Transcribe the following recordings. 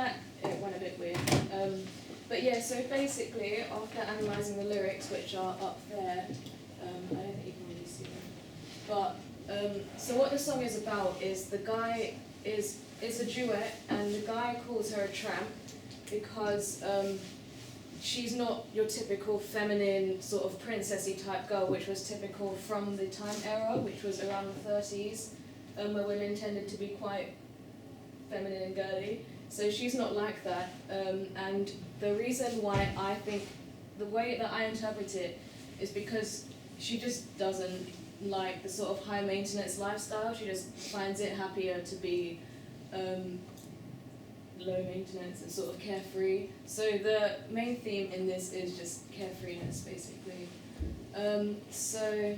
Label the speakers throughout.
Speaker 1: format, it went a bit weird. But yeah, so basically, after analysing the lyrics, which are up there, I don't think you can really see them. But, so what the song is about is the guy it's a duet, and the guy calls her a tramp because she's not your typical feminine, sort of princessy type girl, which was typical from the time era, which was around the 30s, where women tended to be quite feminine and girly. So she's not like that, and the reason why I think, the way that I interpret it, is because she just doesn't like the sort of high maintenance lifestyle. She just finds it happier to be low maintenance and sort of carefree. So the main theme in this is just carefreeness, basically. So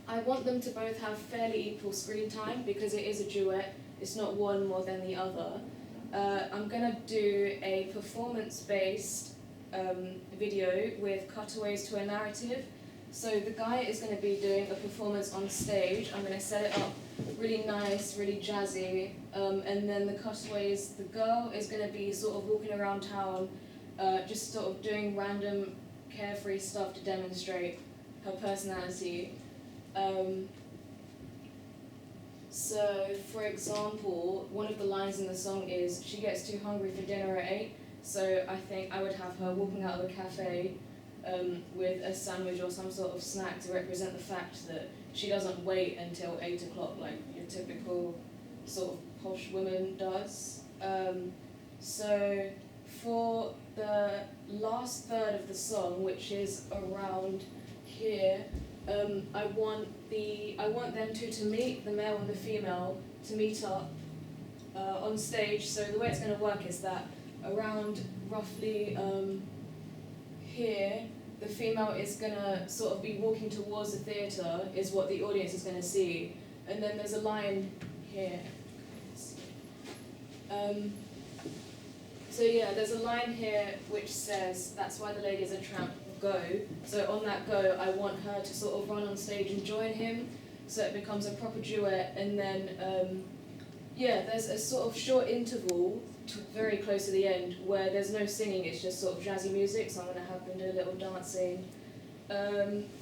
Speaker 1: I want them to both have fairly equal screen time because it is a duet. It's not one more than the other. I'm gonna do a performance-based video with cutaways to a narrative. So the guy is going to be doing a performance on stage. I'm going to set it up really nice, really jazzy, and then the cutaways, the girl is going to be sort of walking around town, just sort of doing random carefree stuff to demonstrate her personality. So, for example, one of the lines in the song is, she gets too hungry for dinner at 8, so I think I would have her walking out of a cafe with a sandwich or some sort of snack to represent the fact that she doesn't wait until 8 o'clock like your typical sort of posh woman does. So for the last third of the song, which is around here, I want them two to meet, the male and the female, to meet up on stage. So the way it's going to work is that around roughly here, the female is going to sort of be walking towards the theatre, is what the audience is going to see. And then there's a line here. So yeah, there's a line here which says, "That's why the lady is a tramp, go." So on that go, I want her to sort of run on stage and join him, so it becomes a proper duet. And then, yeah, there's a sort of short interval very close to the end where there's no singing, it's just sort of jazzy music, so I'm going to have them do a little dancing.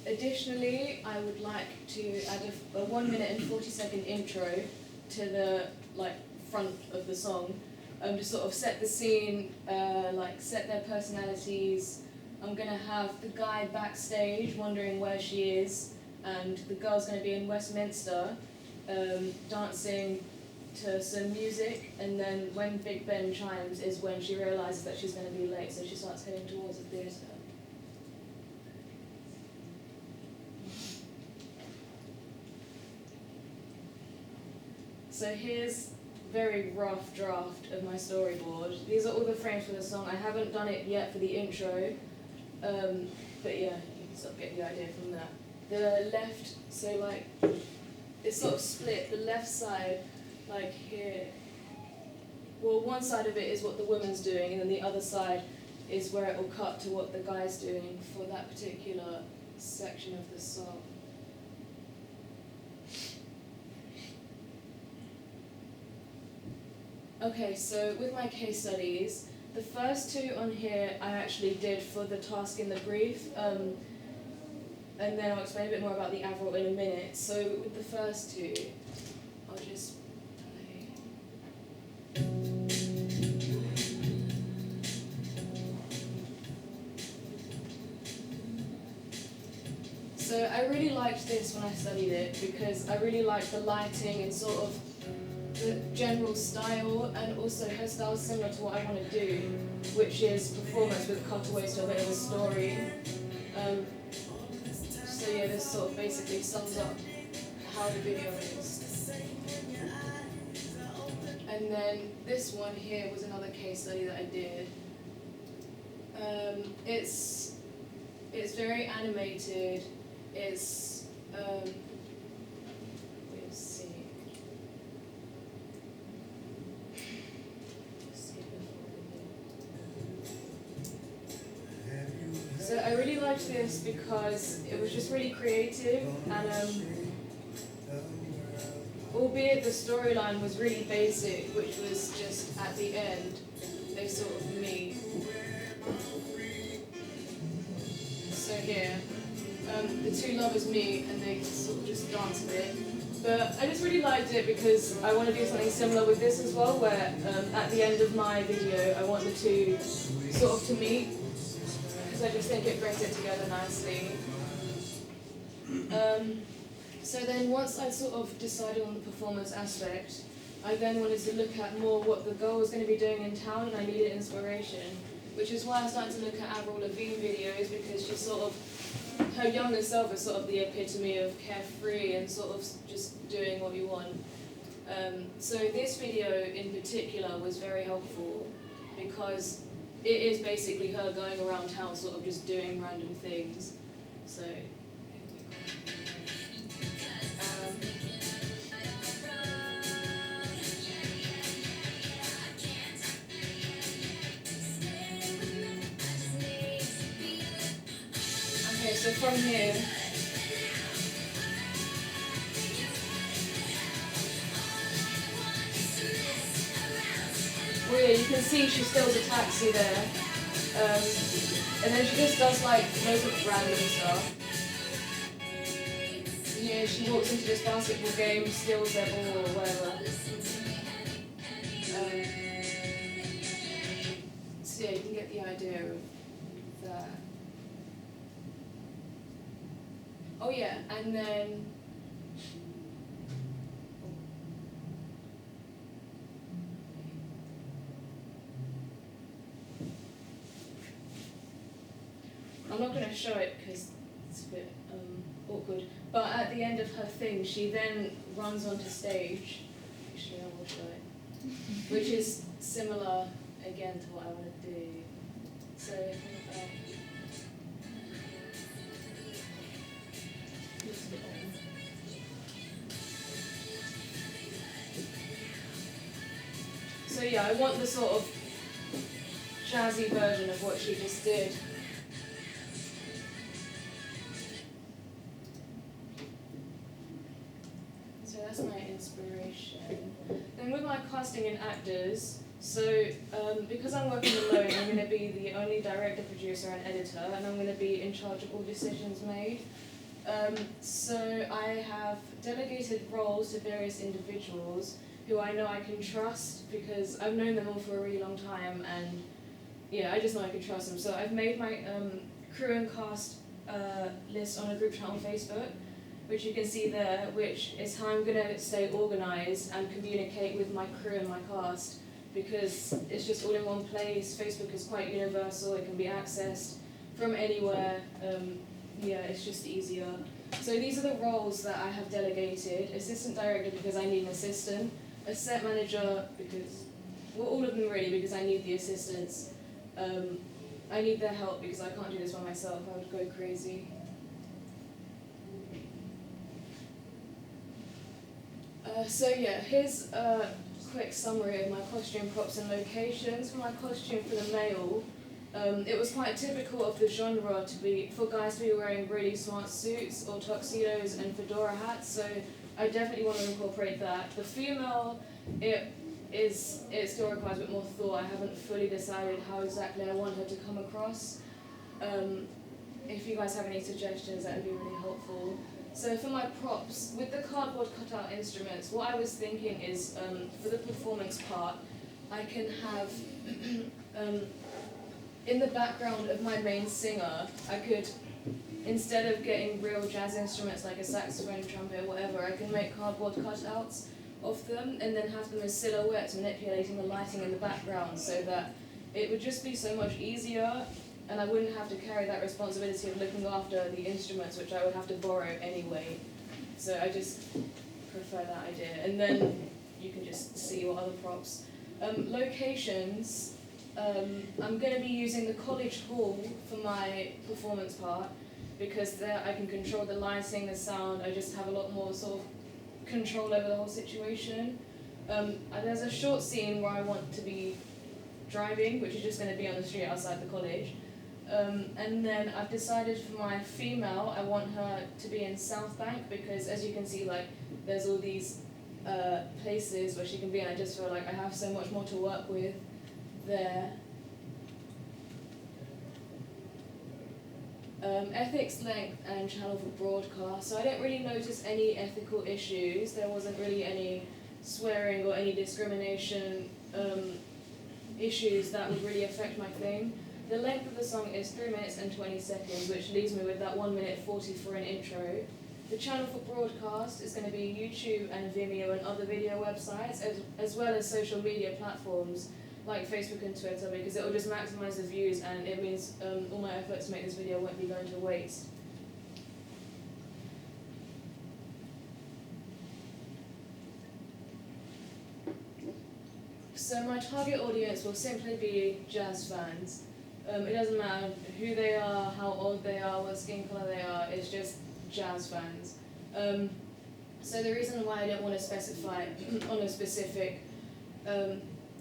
Speaker 1: Additionally, I would like to add a 1 minute and 40-second intro to the front of the song, to sort of set the scene, set their personalities. I'm going to have the guy backstage wondering where she is, and the girl's going to be in Westminster dancing to some music, and then when Big Ben chimes is when she realises that she's going to be late, so she starts heading towards the theatre. So here's a very rough draft of my storyboard. These are all the frames for the song. I haven't done it yet for the intro, but yeah, you can sort of get the idea from that. The left, so it's sort of split. The left side, here, well, one side of it is what the woman's doing, and then the other side is where it will cut to what the guy's doing for that particular section of the song. Okay, so with my case studies, the first two on here I actually did for the task in the brief, and then I'll explain a bit more about the Avril in a minute. So with the first two, I'll just play. So I really liked this when I studied it because I really liked the lighting and sort of the general style, and also her style is similar to what I want to do, which is performance with cutaways to a bit of a story. So yeah, this sort of basically sums up how the video is. And then this one here was another case study that I did. It's very animated. It's let's see. So I really liked this because it was just really creative, and albeit the storyline was really basic, which was just at the end, they sort of meet. So here, the two lovers meet and they sort of just dance a bit. But I just really liked it because I want to do something similar with this as well, where at the end of my video I want the two sort of to meet, because I just think it brings it together nicely. So then once I sort of decided on the performance aspect, I then wanted to look at more what the girl was going to be doing in town, and I needed inspiration, which is why I started to look at Avril Lavigne videos, because she's sort of, her younger self is sort of the epitome of carefree and sort of just doing what you want. So this video in particular was very helpful because it is basically her going around town sort of just doing random things. So okay, so from here, well, yeah, you can see she steals a taxi there, and then she just does like loads of random stuff. Yeah, she walks into this basketball game, steals their ball or whatever. So yeah, you can get the idea of that. Oh yeah, and then I'm not going to show it because it's a bit awkward, but at the end of her thing, she then runs onto stage. Actually, I will show it, which is similar again to what I want to do. So. So yeah, I want the sort of jazzy version of what she just did. So that's my inspiration. Then with my casting and actors, so because I'm working alone, I'm going to be the only director, producer and editor, and I'm going to be in charge of all decisions made. So I have delegated roles to various individuals who I know I can trust because I've known them all for a really long time, and yeah, I just know I can trust them. So I've made my crew and cast list on a group chat on Facebook, which you can see there, which is how I'm going to stay organised and communicate with my crew and my cast, because it's just all in one place. Facebook is quite universal, it can be accessed from anywhere. Yeah, it's just easier. So these are the roles that I have delegated. Assistant director because I need an assistant. A set manager because, well, all of them really, because I need the assistants. I need their help because I can't do this by myself, I would go crazy. So yeah, here's a quick summary of my costume props and locations. For my costume for the male, it was quite typical of the genre to be for guys to be wearing really smart suits or tuxedos and fedora hats, so I definitely want to incorporate that. The female, it still requires a bit more thought. I haven't fully decided how exactly I want her to come across. If you guys have any suggestions, that would be really helpful. So for my props, with the cardboard cutout instruments, what I was thinking is for the performance part, I can have in the background of my main singer, I could, instead of getting real jazz instruments like a saxophone, trumpet, or whatever, I can make cardboard cutouts of them and then have them as silhouettes manipulating the lighting in the background, so that it would just be so much easier and I wouldn't have to carry that responsibility of looking after the instruments, which I would have to borrow anyway. So I just prefer that idea. And then you can just see what other props. Locations, I'm going to be using the college hall for my performance part, because there I can control the lighting, the sound. I just have a lot more sort of control over the whole situation. There's a short scene where I want to be driving, which is just going to be on the street outside the college. And then I've decided for my female, I want her to be in South Bank, because as you can see, like, there's all these places where she can be, and I just feel like I have so much more to work with there. Ethics, length, and channel for broadcast. So I didn't really notice any ethical issues. There wasn't really any swearing or any discrimination issues that would really affect my thing. The length of the song is 3 minutes and 20 seconds, which leaves me with that 1 minute 40 for an intro. The channel for broadcast is going to be YouTube and Vimeo and other video websites, as well as social media platforms like Facebook and Twitter, because it will just maximize the views, and it means all my efforts to make this video won't be going to waste. So my target audience will simply be jazz fans. It doesn't matter who they are, how old they are, what skin color they are, it's just jazz fans. So the reason why I didn't want to specify on a specific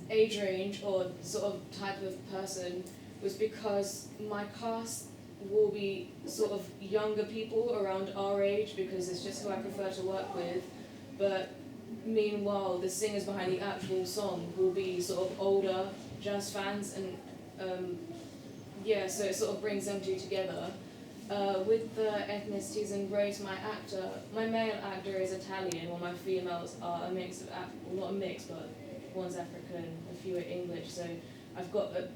Speaker 1: age range or sort of type of person was because my cast will be sort of younger people around our age, because it's just who I prefer to work with. But meanwhile, the singers behind the actual song will be sort of older jazz fans, and so it sort of brings them two together. With the ethnicities and race, my male actor is Italian, while my females are a mix of, well, not a mix, but one's African, a few are English, so I've got a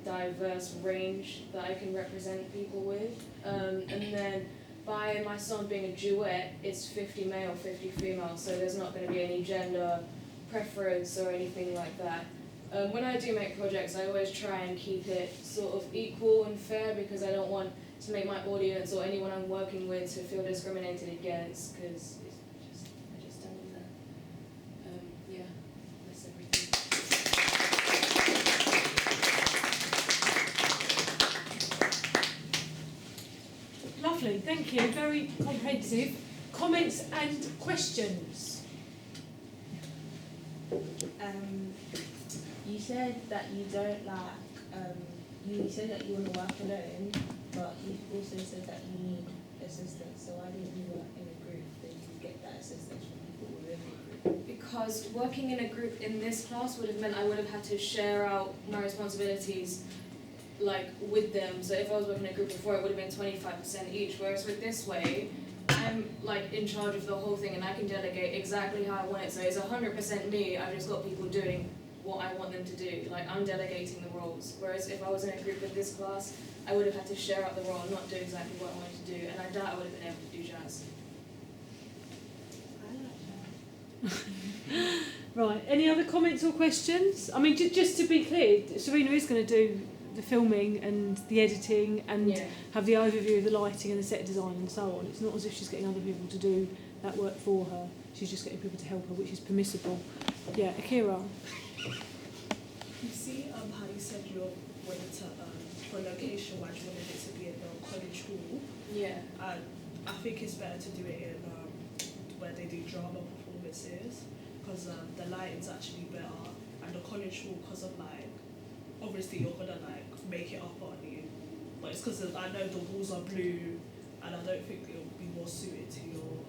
Speaker 1: diverse range that I can represent people with. And then by my song being a duet, it's 50 male, 50 female, so there's not going to be any gender preference or anything like that. When I do make projects, I always try and keep it sort of equal and fair, because I don't want to make my audience or anyone I'm working with to feel discriminated against, because I just don't want that. That's everything.
Speaker 2: Lovely, thank you. Very comprehensive. Comments and questions?
Speaker 3: You said that you don't like, you said that you want to work alone, but you also said that you need assistance. So why didn't you work in a group that you could get that assistance from people within the group?
Speaker 1: Because working in a group in this class would have meant I would have had to share out my responsibilities like with them. So if I was working in a group before, it would have been 25% each, whereas with this way, I'm like in charge of the whole thing and I can delegate exactly how I want it. So it's 100% me. I've just got people doing what I want them to do. Like, I'm delegating the roles. Whereas if I was in a group with this class, I would have had to share out the role and not do exactly what I wanted to do, and I doubt I would have been able to do jazz.
Speaker 2: Right, any other comments or questions? I mean, just to be clear, Serena is going to do the filming and the editing and have the overview of the lighting and the set design and so on. It's not as if she's getting other people to do that work for her. She's just getting people to help her, which is permissible. Yeah, Akira.
Speaker 4: You see how you said you wanted to, for location-wise, you wanted it to be in the college hall.
Speaker 1: Yeah.
Speaker 4: And I think it's better to do it in where they do drama performances, because the lighting's actually better, and the college hall, because of like, obviously you're gonna like make it up on you, but it's because I know the walls are blue, and I don't think it'll be more suited to your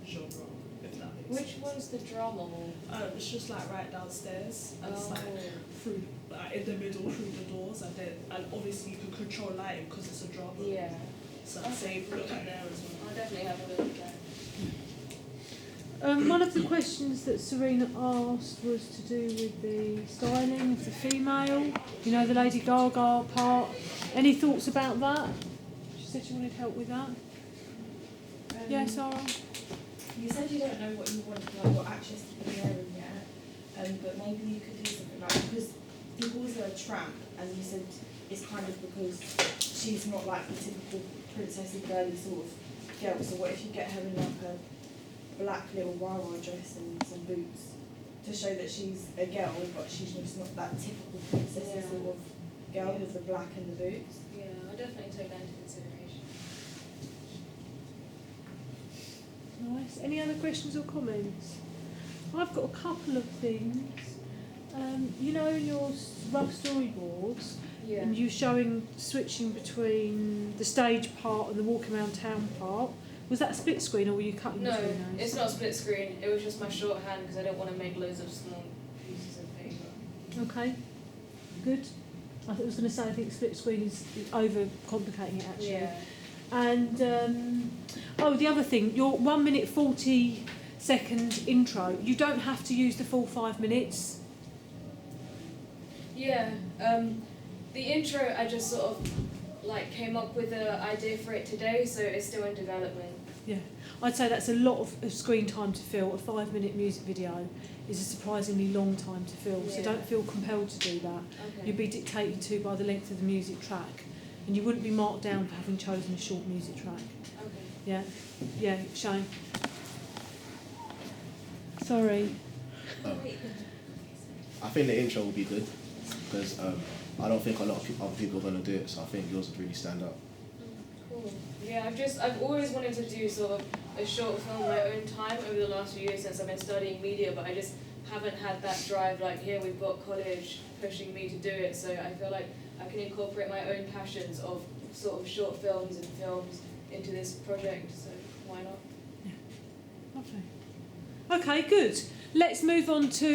Speaker 4: genre, if that makes sense.
Speaker 1: Which one's the drama hall?
Speaker 4: It's just like right downstairs. And it's like through, like in the middle through the doors, and obviously you can control lighting because it's a drama.
Speaker 1: Yeah.
Speaker 4: So I'd say look at there as well.
Speaker 1: I'll definitely have a look at that.
Speaker 2: One of the questions that Serena asked was to do with the styling of the female, you know, the Lady Gaga part. Any thoughts about that? She said she wanted help with that. Yeah, Sarah?
Speaker 3: You said you don't know what you want, like what actress to be wearing yet, but maybe you could do something like, because he calls her a tramp, and you said it's kind of because she's not like the typical princessy girly sort of girl. So what if you get her in like a black little wah-wah dress and some boots to show that she's a girl, but she's just not that typical princessy sort of girl with the black and the boots?
Speaker 1: Yeah, I'll definitely take that into consideration.
Speaker 2: Nice. Any other questions or comments? I've got a couple of things. You know, in your rough storyboards, and you showing switching between the stage part and the walking around town part, was that a split screen or were you cutting
Speaker 1: No,
Speaker 2: between those?
Speaker 1: it's not a split screen. It was just my shorthand because I don't want to make loads of small pieces of paper.
Speaker 2: Okay. Good. I was going to say I think split screen is over complicating it actually.
Speaker 1: Yeah.
Speaker 2: And the other thing, your 1 minute 40-second intro. You don't have to use the full 5 minutes.
Speaker 1: Yeah. The intro, I just sort of like came up with the idea for it today, so it's still in development.
Speaker 2: Yeah, I'd say that's a lot of screen time to fill. A 5 minute music video is a surprisingly long time to fill, so
Speaker 1: Yeah.
Speaker 2: don't feel compelled to do that.
Speaker 1: Okay.
Speaker 2: You'd be dictated to by the length of the music track, and you wouldn't be marked down for having chosen a short music track.
Speaker 1: Okay.
Speaker 2: Yeah, Shane. Sorry.
Speaker 5: I think the intro will be good because I don't think a lot of other people are going to do it, so I think yours would really stand out.
Speaker 1: Cool. Yeah, I've always wanted to do sort of a short film in my own time over the last few years since I've been studying media, but I just haven't had that drive. Like here we've got college pushing me to do it, so I feel like I can incorporate my own passions of sort of short films and films into this project, so why not?
Speaker 2: Lovely. Okay, good. Let's move on to